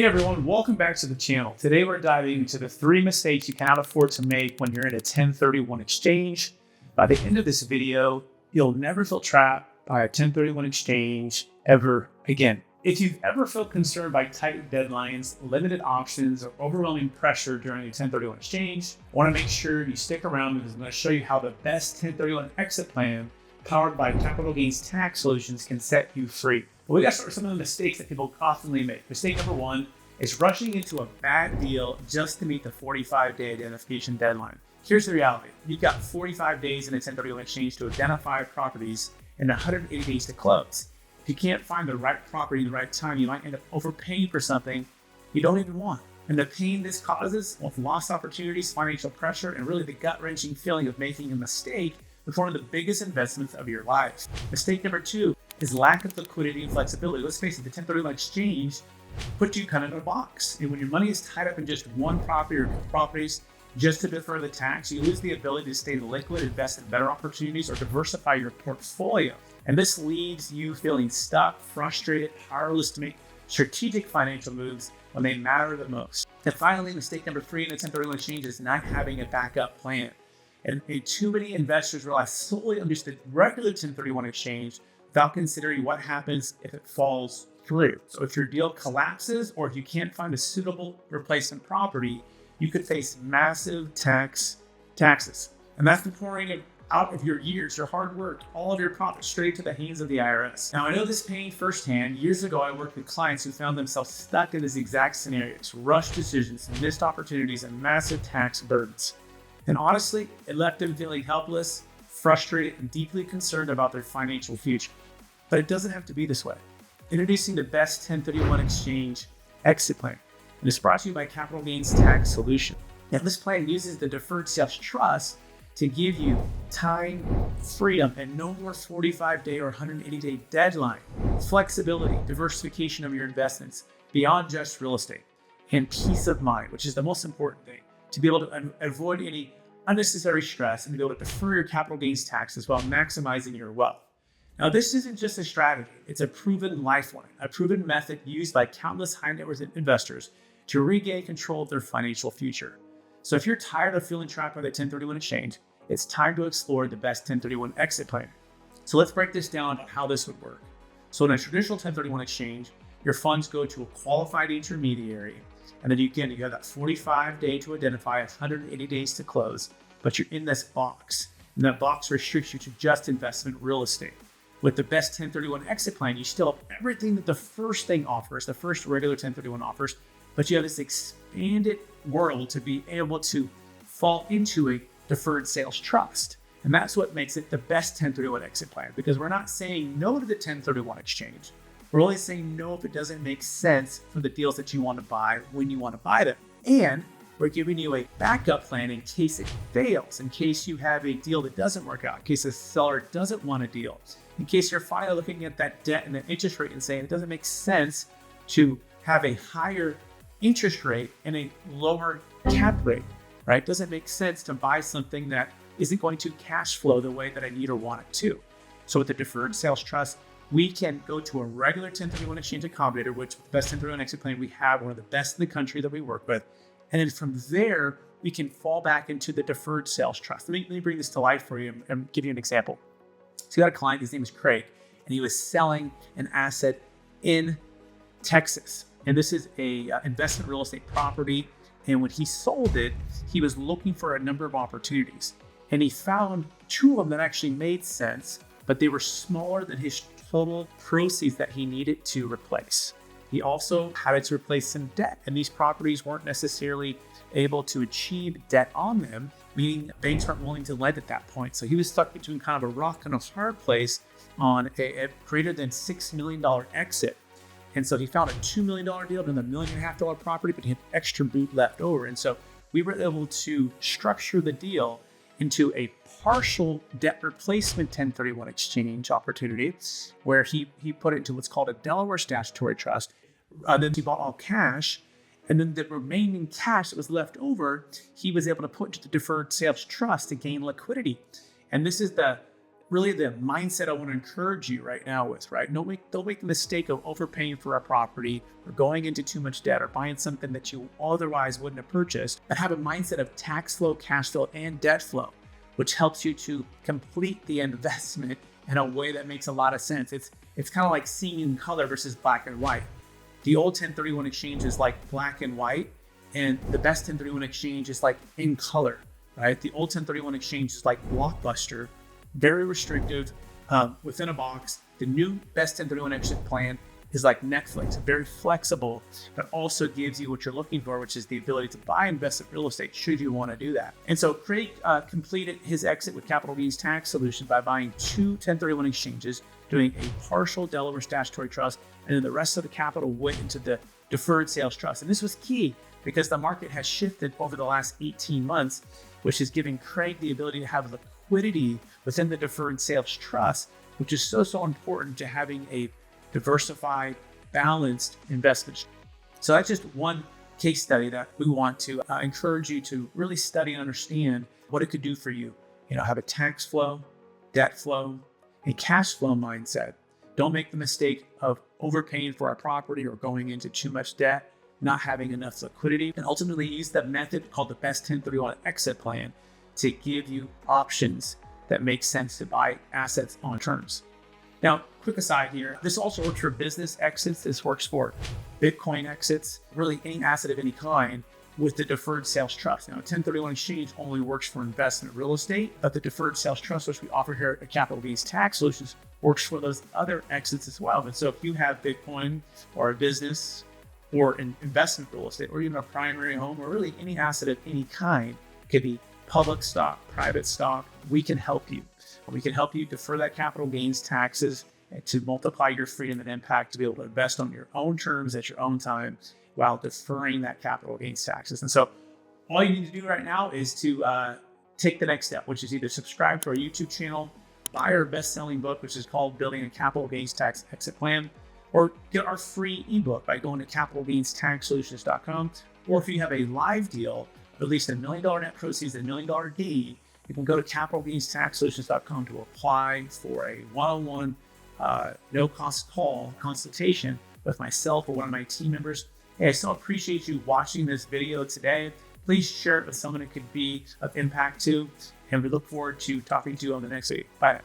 Hey everyone, welcome back to the channel. Today we're diving into the 3 mistakes you cannot afford to make when you're in a 1031 exchange. By the end of this video, you'll never feel trapped by a 1031 exchange ever again. If you've ever felt concerned by tight deadlines, limited options, or overwhelming pressure during a 1031 exchange, I want to make sure you stick around because I'm going to show you how the best 1031 exit plan powered by capital gains tax solutions can set you free. But we got to start with some of the mistakes that people constantly make. Mistake number 1 is rushing into a bad deal just to meet the 45-day identification deadline. Here's the reality. You've got 45 days in a 1031 exchange to identify properties and 180 days to close. If you can't find the right property at the right time, you might end up overpaying for something you don't even want. And the pain this causes with lost opportunities, financial pressure, and really the gut-wrenching feeling of making a mistake with one of the biggest investments of your life. Mistake number 2 is lack of liquidity and flexibility. Let's face it, the 1031 exchange puts you kind of in a box. And when your money is tied up in just one property or two properties, just to defer the tax, you lose the ability to stay liquid, invest in better opportunities, or diversify your portfolio. And this leaves you feeling stuck, frustrated, powerless to make strategic financial moves when they matter the most. And finally, mistake number 3 in the 1031 exchange is not having a backup plan. And too many investors rely solely on just the regular 1031 exchange without considering what happens if it falls through. So if your deal collapses or if you can't find a suitable replacement property, you could face massive taxes. And that's the pouring out of your years, your hard work, all of your profits straight to the hands of the IRS. Now, I know this pain firsthand. Years ago, I worked with clients who found themselves stuck in this exact scenarios, rushed decisions, missed opportunities, and massive tax burdens. And honestly, it left them feeling helpless, frustrated, and deeply concerned about their financial future. But it doesn't have to be this way. Introducing the best 1031 exchange exit plan. And it's brought to you by Capital Gains Tax Solution. Now, this plan uses the Deferred Sales Trust to give you time, freedom, and no more 45-day or 180-day deadline, flexibility, diversification of your investments beyond just real estate, and peace of mind, which is the most important thing, to be able to avoid any unnecessary stress and to be able to defer your capital gains taxes while maximizing your wealth. Now, this isn't just a strategy. It's a proven lifeline, a proven method used by countless high net worth investors to regain control of their financial future. So if you're tired of feeling trapped by the 1031 exchange, it's time to explore the best 1031 exit plan. So let's break this down about how this would work. So in a traditional 1031 exchange, your funds go to a qualified intermediary, and then you have that 45-day to identify, 180 days to close, but you're in this box. And that box restricts you to just investment real estate. With the best 1031 exit plan, you still have everything that the first thing offers, the first regular 1031 offers, but you have this expanded world to be able to fall into a deferred sales trust. And that's what makes it the best 1031 exit plan, because we're not saying no to the 1031 exchange. We're only saying no if it doesn't make sense for the deals that you want to buy when you want to buy them. And we're giving you a backup plan in case it fails, in case you have a deal that doesn't work out, in case the seller doesn't want a deal, in case you're finally looking at that debt and the interest rate and saying it doesn't make sense to have a higher interest rate and a lower cap rate, right? It doesn't make sense to buy something that isn't going to cash flow the way that I need or want it to. So with the Deferred Sales Trust, we can go to a regular 1031 exchange accommodator, which with the best 1031 exit plan we have, one of the best in the country that we work with. And then from there, we can fall back into the Deferred Sales Trust. Let me bring this to life for you and give you an example. So you got a client, his name is Craig, and he was selling an asset in Texas. And this is a investment real estate property. And when he sold it, he was looking for a number of opportunities. And he found 2 of them that actually made sense, but they were smaller than his total proceeds that he needed to replace. He also had to replace some debt, and these properties weren't necessarily able to achieve debt on them, meaning banks weren't willing to lend at that point. So he was stuck between kind of a rock and a hard place on a greater than $6 million exit. And so he found a $2 million deal, then a $1.5 million property, but he had extra boot left over. And so we were able to structure the deal into a partial debt replacement 1031 exchange opportunity, where he put it into what's called a Delaware statutory trust. Then he bought all cash, and then the remaining cash that was left over, he was able to put into the Deferred Sales Trust to gain liquidity. And this is the really the mindset I want to encourage you right now with, right? Don't make the mistake of overpaying for a property or going into too much debt or buying something that you otherwise wouldn't have purchased, but have a mindset of tax flow, cash flow, and debt flow, which helps you to complete the investment in a way that makes a lot of sense. It's kind of like seeing in color versus black and white. The old 1031 exchange is like black and white, and the best 1031 exchange is like in color, right? The old 1031 exchange is like Blockbuster, very restrictive, within a box. The new best 1031 exit plan is like Netflix, very flexible, but also gives you what you're looking for, which is the ability to buy investment real estate should you want to do that. And so Craig completed his exit with Capital Gains Tax Solutions by buying 2 1031 exchanges, doing a partial Delaware statutory trust, and then the rest of the capital went into the Deferred Sales Trust. And this was key because the market has shifted over the last 18 months, which is giving Craig the ability to have liquidity within the Deferred Sales Trust, which is so important to having a diversified, balanced investment. So that's just one case study that we want to encourage you to really study and understand what it could do for you. Have a tax flow, debt flow, and cash flow mindset. Don't make the mistake of overpaying for a property or going into too much debt, not having enough liquidity, and ultimately use the method called the best 1031 exit plan to give you options that make sense to buy assets on terms. Now, quick aside here, this also works for business exits. This works for Bitcoin exits, really any asset of any kind with the Deferred Sales Trust. Now, 1031 exchange only works for investment real estate, but the Deferred Sales Trust, which we offer here at Capital Gains Tax Solutions, works for those other exits as well. And so if you have Bitcoin or a business or an investment real estate or even a primary home or really any asset of any kind, it could be public stock, private stock, we can help you. We can help you defer that capital gains taxes and to multiply your freedom and impact to be able to invest on your own terms at your own time while deferring that capital gains taxes. And so all you need to do right now is to take the next step, which is either subscribe to our YouTube channel, buy our best-selling book, which is called Building a Capital Gains Tax Exit Plan, or get our free ebook by going to capitalgainstaxsolutions.com. Or if you have a live deal, at least $1 million net proceeds and $1 million gain, you can go to capitalgainstaxsolutions.com to apply for a one-on-one, no-cost call consultation with myself or one of my team members. Hey, I so appreciate you watching this video today. Please share it with someone it could be of impact to, and we look forward to talking to you on the next week. Bye.